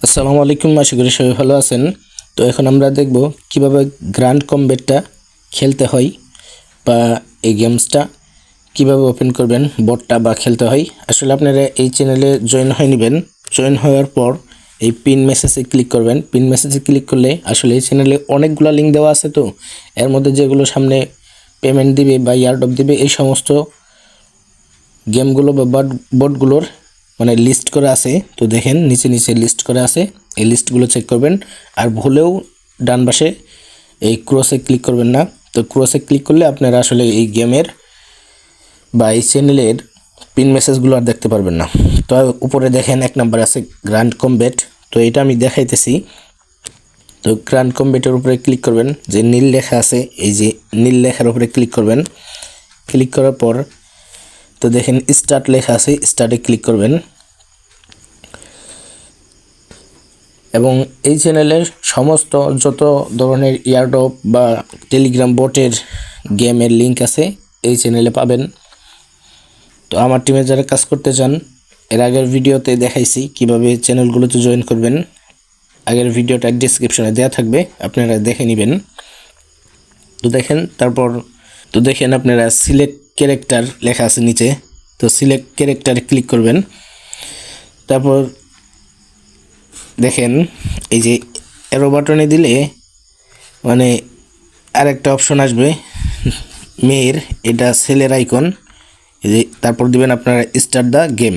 আসসালামু আলাইকুম, আশা করি সবাই ভালো আছেন। তো এখন আমরা দেখব কিভাবে গ্র্যান্ড কমব্যাটটা খেলতে হয় বা এই গেমসটা কিভাবে ওপেন করবেন বোর্ডটা বা খেলতে হয়। আসলে আপনারা এই চ্যানেলে জয়েন হয়ে নেবেন। জয়েন হওয়ার পর এই পিন মেসেজে ক্লিক করবেন। পিন মেসেজে ক্লিক করলে আসলে এই চ্যানেলে অনেকগুলো লিঙ্ক দেওয়া আছে, তো এর মধ্যে যেগুলো সামনে পেমেন্ট দিবে বা ইয়ারড্রপ দিবে এই সমস্ত গেমগুলো বা বোর্ডগুলোর মানে লিস্ট করা আছে। তো দেখেন নিচে নিচে লিস্ট করা আছে, এই লিস্টগুলো চেক করবেন। আর ভুলেও ডান পাশে এই ক্রসে ক্লিক করবেন না। তো ক্রসে ক্লিক করলে আপনারা আসলে এই গেমের বা এই চ্যানেলের পিন মেসেজগুলো আর দেখতে পারবেন না। তো উপরে দেখেন এক নাম্বার আছে গ্র্যান্ড কমব্যাট, তো এটা আমি দেখাইতেছি। তো গ্র্যান্ড কমব্যাটের উপরে ক্লিক করবেন, যে নীল লেখা আছে এই যে নীল লেখার উপরে ক্লিক করবেন। ক্লিক করার পর তো দেখেন স্টার্ট লেখা আছে, স্টার্টে ক্লিক করবেন। এবং এই চ্যানেলের সমস্ত যত ধরনের ইয়ারড্রপ বা টেলিগ্রাম বোটের গেমের লিঙ্ক আছে এই চ্যানেলে পাবেন। তো আমার টিমে যারা কাজ করতে চান, এর আগের ভিডিওতে দেখাইছি কিভাবে চ্যানেলগুলোতে জয়েন করবেন। আগের ভিডিওটা ডেসক্রিপশনে দেওয়া থাকবে, আপনারা দেখে নেবেন। তো দেখেন আপনারা সিলেক্ট ক্যারেক্টার লেখা আছে নিচে, তো সিলেক্ট ক্যারেক্টারে ক্লিক করবেন। তারপর দেখেন এই যে অ্যারো বাটনে দিলে মানে আরেকটা অপশন আসবে মেয়ের, এটা ছেলের আইকন। এই যে তারপর দিবেন আপনারা স্টার্ট দ্য গেম।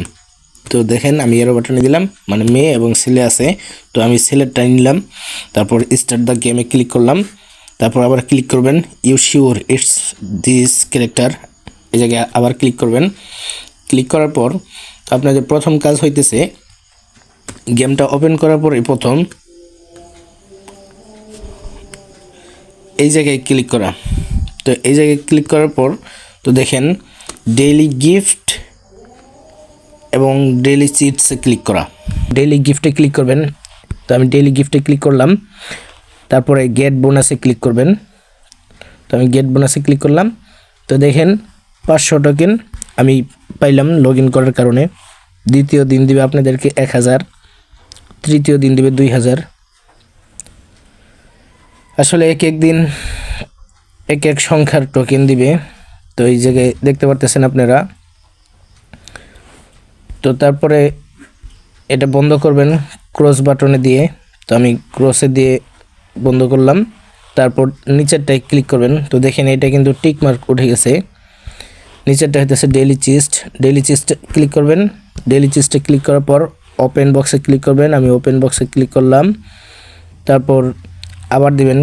তো দেখেন আমি অ্যারো বাটনে দিলাম, মানে মেয়ে এবং ছেলে আছে, তো আমি ছেলেরটা নিলাম। তারপর স্টার্ট দ্য গেমে ক্লিক করলাম। তারপর আবার ক্লিক করবেন you sure it's this character, এই জায়গায় আবার ক্লিক করবেন। ক্লিক করার পর আপনাদের প্রথম কাজ হইতেছে গেমটা ওপেন করার পরে প্রথম এই জায়গায় ক্লিক করা। তো এই জায়গায় ক্লিক করার পর তো দেখেন ডেইলি গিফট এবং ডেইলি চিটসে ক্লিক করা। ডেইলি গিফটে ক্লিক করবেন, তো আমি ডেইলি গিফটে ক্লিক করলাম। তারপরে গেট বোনাসে ক্লিক করবেন, তো আমি গেট বোনাসে ক্লিক করলাম। তো দেখেন 500 টোকেন আমি পাইলাম লগ ইন করার কারণে। দ্বিতীয় দিন দিবে আপনাদেরকে 1000, তৃতীয় দিন দিবে 2000। আসলে এক এক দিন এক এক সংখ্যার টোকেন দিবে। তো এই জায়গায় দেখতে পারতেছেন আপনারা। তো তারপরে এটা বন্ধ করবেন ক্রস বাটনে দিয়ে, তো আমি ক্রসে দিয়ে বন্ধ করলাম। তারপর নিচেরটায় ক্লিক করবেন, তো দেখেন এটা কিন্তু টিক মার্ক উঠে গেছে। নিচেরটা হইতেছে ডেইলি চিস্ট, ডেইলি চিস্টে ক্লিক করবেন। ডেইলি চিস্টে ক্লিক করার পর ওপেন বক্সে ক্লিক করবেন, আমি ওপেন বক্সে ক্লিক করলাম। তারপর আবার দিবেন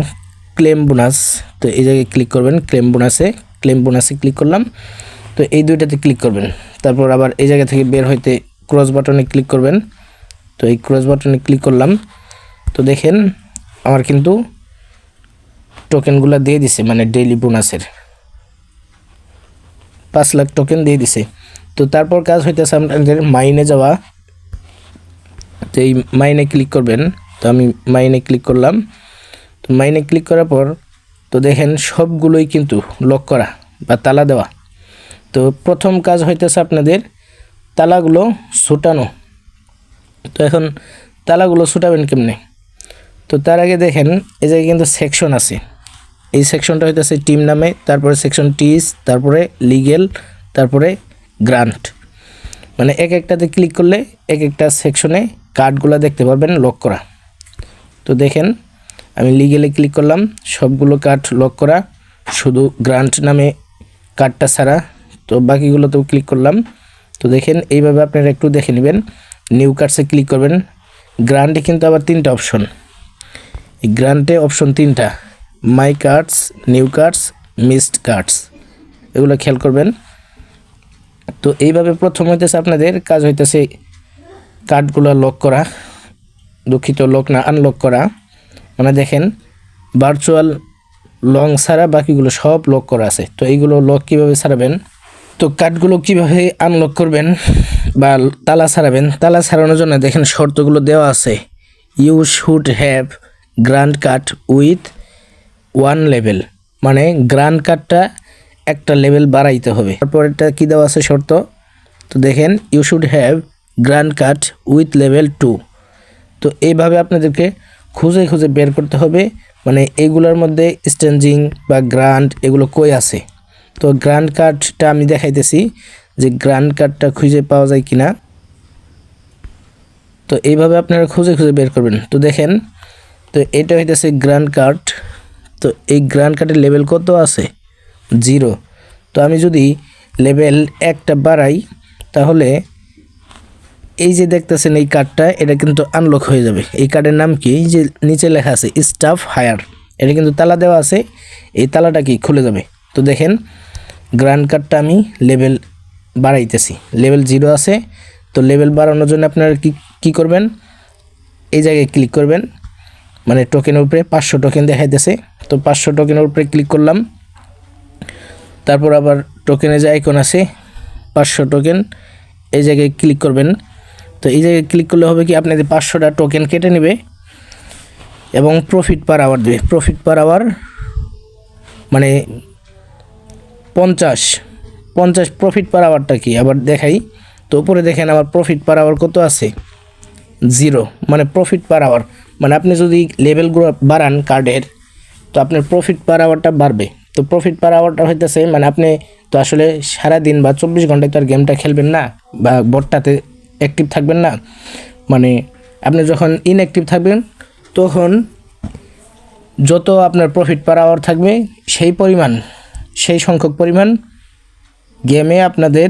ক্লেম বোনাস, তো এই জায়গায় ক্লিক করবেন ক্লেম বোনাসে ক্লিক করলাম। তো এই দুইটাতে ক্লিক করবেন। তারপর আবার এই জায়গা থেকে বের হইতে ক্রস বাটনে ক্লিক করবেন, তো এই ক্রস বাটনে ক্লিক করলাম। তো দেখেন আমার কিন্তু টোকেনগুলো দিয়ে দিছে, মানে ডেইলি বোনাসের 5 লাখ টোকেন দিয়ে দিছে। তো তারপর কাজ হইতেছে আপনাদের মাইনে যাওয়া। তো এই মাইনে ক্লিক করবেন, তো আমি মাইনে ক্লিক করলাম। তো মাইনে ক্লিক করার পর তো দেখেন সবগুলোই কিন্তু লক করা বা তালা দেওয়া। তো প্রথম কাজ হইতেছে আপনাদের তালাগুলো ছুটানো। তো এখন তালাগুলো ছুটাবেন কেমনে? তো তার আগে দেখেন এই জায়গায় কিন্তু সেকশন আছে। এই সেকশনটা হইতেছে টিম নামে, তারপরে সেকশন টিস, তারপরে লিগেল, তারপরে গ্রান্ট। মানে এক একটাতে ক্লিক করলে এক একটা সেকশনে কার্ডগুলো দেখতে পারবেন লক করা। তো দেখেন আমি লিগেলে ক্লিক করলাম, সবগুলো কার্ড লক করা, শুধু গ্রান্ট নামে কার্ডটা ছাড়া। তো বাকিগুলোতেও ক্লিক করলাম। তো দেখেন এইভাবে আপনারা একটু দেখে নেবেন। নিউ কার্ডসে ক্লিক করবেন। গ্রান্টে কিন্তু আবার 3টা অপশন, এই গ্রান্টে অপশন 3টা, my cards, new cards, missed cards, এগুলো খেয়াল করবেন। তো এইভাবে প্রথম হইতেছে আপনাদের কাজ হইতেছে কার্ডগুলো লক করা, দুঃখিত লক না আনলক করা। মানে দেখেন ভার্চুয়াল লং ছাড়া বাকিগুলো সব লক করা আছে। তো এইগুলো লক কীভাবে ছাড়াবেন, তো কার্ডগুলো কীভাবে আনলক করবেন বা তালা ছাড়াবেন, তালা ছাড়ানোর জন্য দেখেন শর্তগুলো দেওয়া আছে। You should have grand card with 1 level, মানে গ্র্যান্ড কার্ডটা একটা লেভেল বাড়াইতে হবে। তারপর এটা কী দেওয়া আছে শর্ত, তো দেখেন you should have grand card with level 2, তো এইভাবে আপনাদেরকে খুঁজে খুঁজে বের করতে হবে, মানে এগুলোর মধ্যে স্ট্যান্ডিং বা গ্রান্ট এগুলো কই আছে। তো গ্রান্ট কার্ডটা আমি দেখাইতেছি যে গ্রান্ট কার্ডটা খুঁজে পাওয়া যায় কিনা। তো এইভাবে আপনারা খুঁজে খুঁজে বের করবেন। তো দেখেন, তো এটা হইতেছে গ্রান্ট কার্ড। তো এই গ্রান্ট কার্ডের লেভেল কত আছে? 0। তো আমি যদি লেভেল 1টা বাড়াই তাহলে এই যে দেখতেছেন এই কার্ডটা, এটা কিন্তু আনলক হয়ে যাবে। এই কার্ডের নাম কি? এই যে নিচে লেখা আছে স্টাফ হায়ার, এটা কিন্তু তালা দেওয়া আছে, এই তালাটা কি খুলে যাবে। তো দেখেন গ্রান্ট কার্ডটা আমি লেভেল বাড়াইতেছি, লেভেল 0 আছে। তো লেভেল বাড়ানোর জন্য আপনারা কি করবেন? এই জায়গায় ক্লিক করবেন, মানে টোকেনের উপরে 500 টোকেন দেখাইতেছে। তো 500 টোকেনের উপরে ক্লিক করলাম, তারপর আবার টোকেনে যে আইকন আছে 500 টোকেন, এই জায়গায় ক্লিক করবেন। তো এই জায়গায় ক্লিক করলে হবে কি, আপনাদের 500টা টোকেন কেটে নেবে এবং প্রফিট পার আওয়ার দেবে। প্রফিট পার আওয়ার মানে 50 প্রফিট পার আওয়ারটা কি আবার দেখাই। তো উপরে দেখেন আমার প্রফিট পার আওয়ার কত আছে? 0। মানে প্রফিট পার আওয়ার মানে আপনি যদি লেভেলগুলো বাড়ান কার্ডের, তো আপনার প্রফিট পার আওয়ারটা বাড়বে। তো প্রফিট পার আওয়ারটা হইতেছে, মানে আপনি তো আসলে সারাদিন বা 24 ঘন্টায় তো আর গেমটা খেলবেন না বা বটটাতে অ্যাক্টিভ থাকবেন না। মানে আপনি যখন ইনঅ্যাক্টিভ থাকবেন তখন যত আপনার প্রফিট পার আওয়ার থাকবে সেই সংখ্যক পরিমাণ গেমে আপনাদের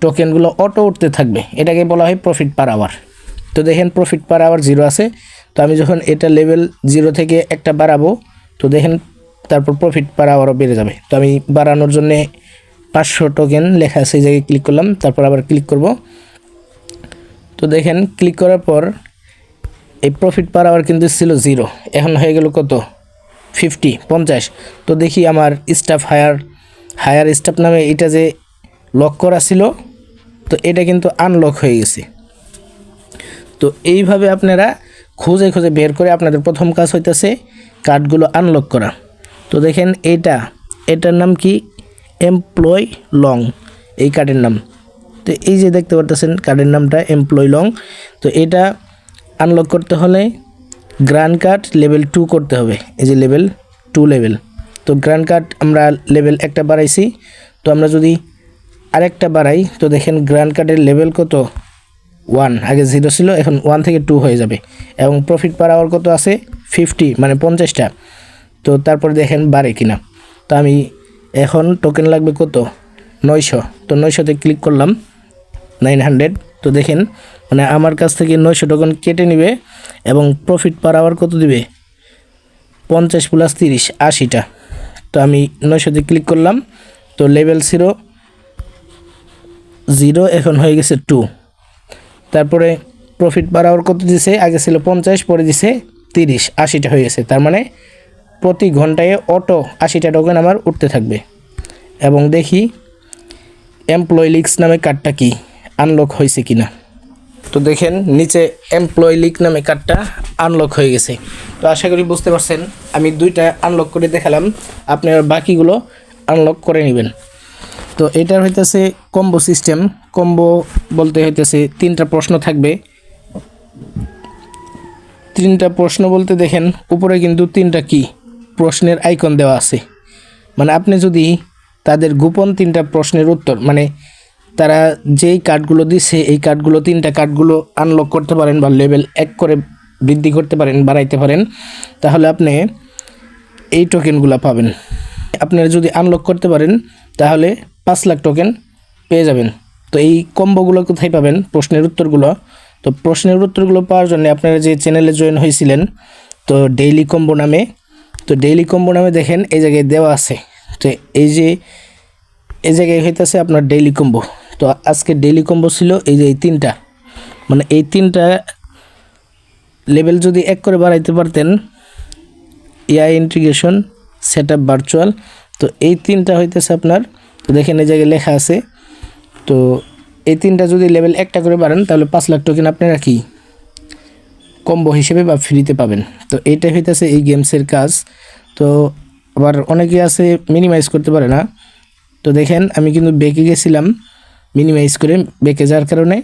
টোকেনগুলো অটো উঠতে থাকবে, এটাকে বলা হয় প্রফিট পার আওয়ার। তো দেখেন প্রফিট পার আওয়ার 0 আছে। তো আমি যখন এটা লেভেল 0 থেকে একটা বাড়াবো, তো দেখেন তারপর প্রফিট পার আওয়ারও বেড়ে যাবে। তো আমি বাড়ানোর জন্য 500 টোকেন লেখা আছে, এই জায়গায় ক্লিক করলাম, তারপর আবার ক্লিক করব। তো দেখেন ক্লিক করার পর এই প্রফিট পার আওয়ার কিন্তু ছিল 0, এখন হয়ে গেল কত? 50। তো দেখি আমার স্টাফ হায়ার স্টাফ নামে এটা যে লক করা ছিল, তো এটা কিন্তু আনলক হয়ে গেছে। তো এইভাবে আপনারা খুঁজে খুঁজে বের করে আপনাদের প্রথম কাজ হইতেছে কার্ডগুলো আনলক করা। তো দেখেন এটার নাম কি? এমপ্লয় লং এই কার্ডের নাম। তো এই যে দেখতে পারতেছেন কার্ডের নামটা এমপ্লয় লং। তো এটা আনলক করতে হলে গ্রান্ট কার্ড লেভেল 2 করতে হবে, এই যে লেভেল 2 লেভেল। তো গ্রান্ট কার্ড আমরা লেভেল 1টা বাড়াইছি, তো আমরা যদি আরেকটা বাড়াই, তো দেখেন গ্রান্ট কার্ডের লেভেল কত? 1, আগে 0 ছিল, এখন 1 থেকে 2 হয়ে যাবে। এবং প্রফিট পার আওয়ার কত আছে? 50, মানে 50টা। তো তারপর দেখেন বাড়ে কিনা। তো আমি এখন টোকেন লাগবে কত? 900। তো 900তে ক্লিক করলাম, 900। তো দেখেন মানে আমার কাছ থেকে 900 টোকেন কেটে নেবে এবং প্রফিট পার আওয়ার কত দিবে? 50 + 30, 80টা। তো আমি 900তে ক্লিক করলাম, তো লেভেল 0 এখন হয়ে গেছে 2। তারপরে প্রফিট পার আওয়ার কত দিছে? আগে ছিল 50, পরে দিছে 30, 80টা হয়ে গেছে। তার মানে প্রতি ঘন্টায় অটো 80টা টোকেন আমার উঠতে থাকবে। এবং দেখি এমপ্লয় লিক্স নামে কার্ডটা কি আনলক হয়েছে কিনা। তো দেখেন নিচে এমপ্লয় লিক নামে কার্ডটা আনলক হয়ে গেছে। তো আশা করি বুঝতে পারছেন, আমি 2টা আনলক করে দেখালাম, আপনারা বাকিগুলো আনলক করে নেবেন। তো এটার হইতেছে কম্বো সিস্টেম। কম্বো বলতে হইতেছে 3টা প্রশ্ন থাকবে। 3টা প্রশ্ন বলতে দেখেন উপরে কিন্তু 3টা কি প্রশ্নের আইকন দেওয়া আছে। মানে আপনি যদি তাদের গোপন 3টা প্রশ্নের উত্তর, মানে তারা যেই কার্ডগুলো দিছে এই কার্ডগুলো 3টা কার্ডগুলো আনলক করতে পারেন বা লেভেল 1 করে বৃদ্ধি করতে পারেন, বাড়াইতে পারেন, তাহলে আপনি এই টোকেনগুলো পাবেন। আপনারা যদি আনলক করতে পারেন তাহলে 5 লাখ টোকেন পেয়ে যাবেন। তো এই কম্বোগুলো কোথায় পাবেন? প্রশ্নের উত্তরগুলো। তো প্রশ্নের উত্তরগুলো পাওয়ার জন্য আপনারা যে চ্যানেলে জয়েন হয়েছিলেন, তো ডেইলি কম্বো নামে, তো ডেইলি কম্বো নামে দেখেন এই জায়গায় দেওয়া আছে। তো এই জায়গায় হইতেছে আপনার ডেইলি কম্বো। তো আজকে ডেইলি কম্বো ছিল এই যে এই 3টা, মানে এই 3টা লেভেল যদি 1 করে বাড়াইতে পারতেন, এআই ইন্টিগ্রেশন, সেটআপ, ভার্চুয়াল, তো এই 3টা হইতেছে আপনার। তো দেখেন এই জায়গায় লেখা আছে। তো এই 3টা যদি লেভেল 1টা করে বাড়ান তাহলে 5 লাখ টোকেন আপনারা কি কম্বো হিসেবে বা ফ্রিতে পাবেন। তো এইটা হইতেছে এই গেমসের কাজ। তো আবার অনেকে আছে মিনিমাইজ করতে পারে না। তো দেখেন আমি কিন্তু বেঁকে গেছিলাম, মিনিমাইজ করে বেঁকে যাওয়ার কারণে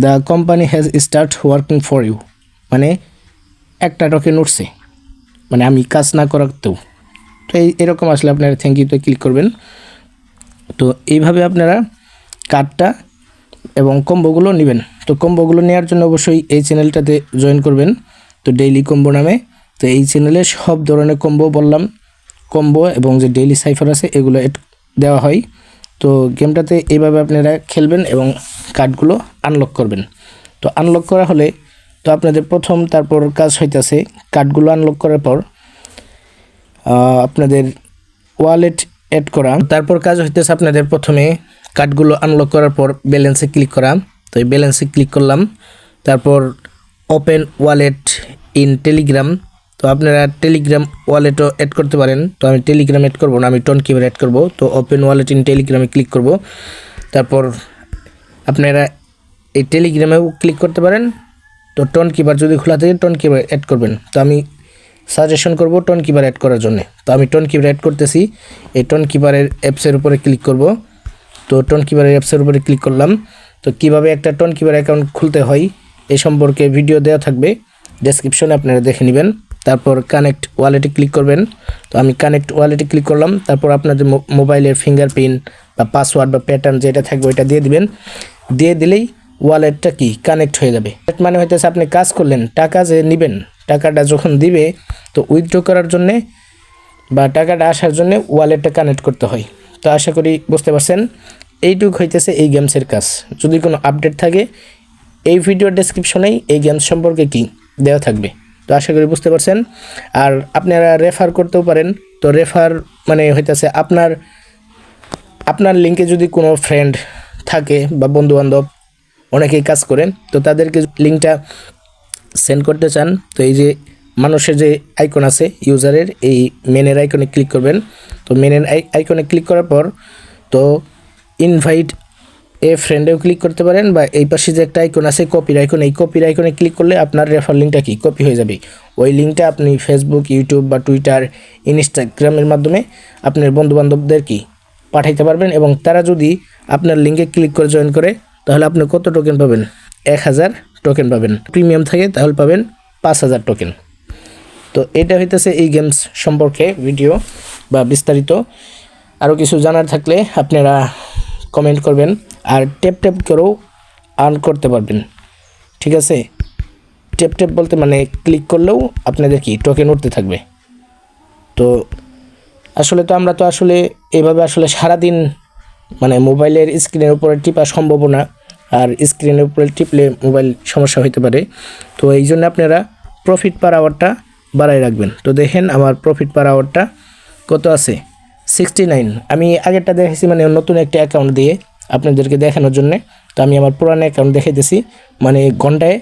the company has start working for you. মানে একটা টোকেন উঠছে, মানে আমি কাজ না করাতেও। তো এরকম আসলে আপনারা থ্যাংক ইউতে ক্লিক করবেন। তো এইভাবে আপনারা কার্ডটা এবং কম্বোগুলো নেবেন। তো কম্বোগুলো নেওয়ার জন্য অবশ্যই এই চ্যানেলটাতে জয়েন করবেন, তো ডেইলি কম্বো নামে। তো এই চ্যানেলে সব ধরনের কম্বো বললাম, কম্বো এবং যে ডেইলি সাইফার আছে এগুলো দেওয়া হয়। তো গেমটাতে এইভাবে আপনারা খেলবেন এবং কার্ডগুলো আনলক করবেন। তো আনলক করা হলে তো আপনাদের প্রথম তারপর কাজ হইতেছে কার্ডগুলো আনলক করার পর আপনাদের ওয়ালেট অ্যাড করা। তারপর কাজ হইতেছে আপনাদের প্রথমে কার্ডগুলো আনলক করার পর ব্যালেন্সে ক্লিক করা। তো এই ব্যালেন্সে ক্লিক করলাম, তারপর ওপেন ওয়ালেট ইন টেলিগ্রাম। তো আপনারা টেলিগ্রাম ওয়ালেটও অ্যাড করতে পারেন। তো আমি টেলিগ্রাম অ্যাড করবো না, আমি টোনকিপার অ্যাড করব। তো ওপেন ওয়ালেট ইন টেলিগ্রামে ক্লিক করব। তারপর আপনারা এই টেলিগ্রামেও ক্লিক করতে পারেন। তো টোনকিপার যদি খোলা থাকে টোনকিপার অ্যাড করবেন। তো আমি সাজেশন করব টোনকিপার অ্যাড করার জন্য। তো আমি টোনকিপার অ্যাড করতেছি। এই টোনকিপারের অ্যাপসের উপরে ক্লিক করব। তো টোনকিপারের অ্যাপসের উপরে ক্লিক করলাম। তো কিভাবে একটা টোনকিপার অ্যাকাউন্ট খুলতে হয় এই সম্পর্কে ভিডিও দেওয়া থাকবে ডেসক্রিপশনে, আপনারা দেখে নেবেন। তারপর কানেক্ট ওয়ালেটে ক্লিক করবেন। তো আমি কানেক্ট ওয়ালেটে ক্লিক করলাম। তারপর আপনাদের মোবাইলের ফিঙ্গারপ্রিন্ট বা পাসওয়ার্ড বা প্যাটার্ন যেটা থাকবে ওইটা দিয়ে দিবেন। দিয়ে দিলেই ওয়ালেটটা কি কানেক্ট হয়ে যাবে। মানে হইতেছে আপনি কাজ করলেন, টাকা যে নেবেন, টাকাটা যখন দিবে তো উইথড্র করার জন্যে বা টাকাটা আসার জন্য ওয়ালেটটা কানেক্ট করতে হয়। তো আশা করি বুঝতে পারছেন। এইটুক হইতেছে এই গেমসের কাজ। যদি কোনো আপডেট থাকে এই ভিডিওর ডেসক্রিপশনেই এই গেমস সম্পর্কে কি দেওয়া থাকবে। তো আশা করি বুঝতে পারছেন। আর আপনারা রেফার করতেও পারেন। তো রেফার মানে হইতেছে আপনার লিঙ্কে যদি কোনো ফ্রেন্ড থাকে বা বন্ধুবান্ধব অনেকেই কাজ করেন, তো তাদেরকে লিঙ্কটা সেন্ড করতে চান, তো এই যে মানুষের যে আইকন আছে ইউজারের, এই মেনের আইকনে ক্লিক করবেন। তো মেনের আইকনে ক্লিক করার পর তো ইনভাইট এ ফ্রেন্ডেও ক্লিক করতে পারেন, বা এই পাশে যে একটা আইকন আছে কপির আইকন, এই কপির আইকনে ক্লিক করলে আপনার রেফার লিঙ্কটা কি কপি হয়ে যাবে। ওই লিঙ্কটা আপনি ফেসবুক, ইউটিউব বা টুইটার, ইনস্টাগ্রামের মাধ্যমে আপনার বন্ধুবান্ধবদের কি পাঠাইতে পারবেন। এবং তারা যদি আপনার লিঙ্কে ক্লিক করে জয়েন করে তাহলে আপনি কত টোকেন পাবেন? 1000 টোকেন পাবেন। প্রিমিয়াম থাকে তাহলে পাবেন 5000 টোকেন। তো এটা হইতেছে এই গেমস সম্পর্কে ভিডিও বা বিস্তারিত। আরও কিছু জানার থাকলে আপনারা কমেন্ট করবেন। আর ট্যাপ করেও আর্ন করতে পারবেন, ঠিক আছে? ট্যাপ বলতে মানে ক্লিক করলেও আপনাদের কি টোকেন উঠতে থাকবে। তো আসলে তো আমরা তো আসলে এভাবে আসলে সারাদিন মানে মোবাইলের স্ক্রিনের উপরে টিপা সম্ভব না, আর স্ক্রিনের উপরে টিপলে মোবাইল সমস্যা হতে পারে। তো এই জন্য আপনারা প্রফিট পার আওয়ারটা বাড়াই রাখবেন। তো দেখেন আমার প্রফিট পার আওয়ারটা কত আছে, 69। আমি আগেরটা দেখেছি মানে নতুন একটা অ্যাকাউন্ট দিয়ে আপনাদেরকে দেখানোর জন্য। তো আমি আমার পুরানো অ্যাকাউন্ট দেখাইতেছি, মানে ঘন্টায়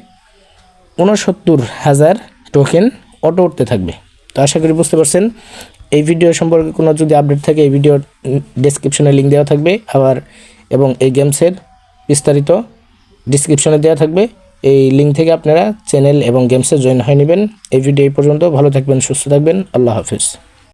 69,000 টোকেন অটো উঠতে থাকবে। তো আশা করি বুঝতে পারছেন। এই ভিডিও সম্পর্কে কোনো যদি আপডেট থাকে এই ভিডিওর ডেসক্রিপশনে লিঙ্ক দেওয়া থাকবে আবার, এবং এই গেমসের বিস্তারিত ডিসক্রিপশনে দেওয়া থাকবে। এই লিঙ্ক থেকে আপনারা চ্যানেল এবং গেমসে জয়েন হয়ে নেবেন। এই ভিডিও এই পর্যন্ত। ভালো থাকবেন, সুস্থ থাকবেন। আল্লাহ হাফিজ।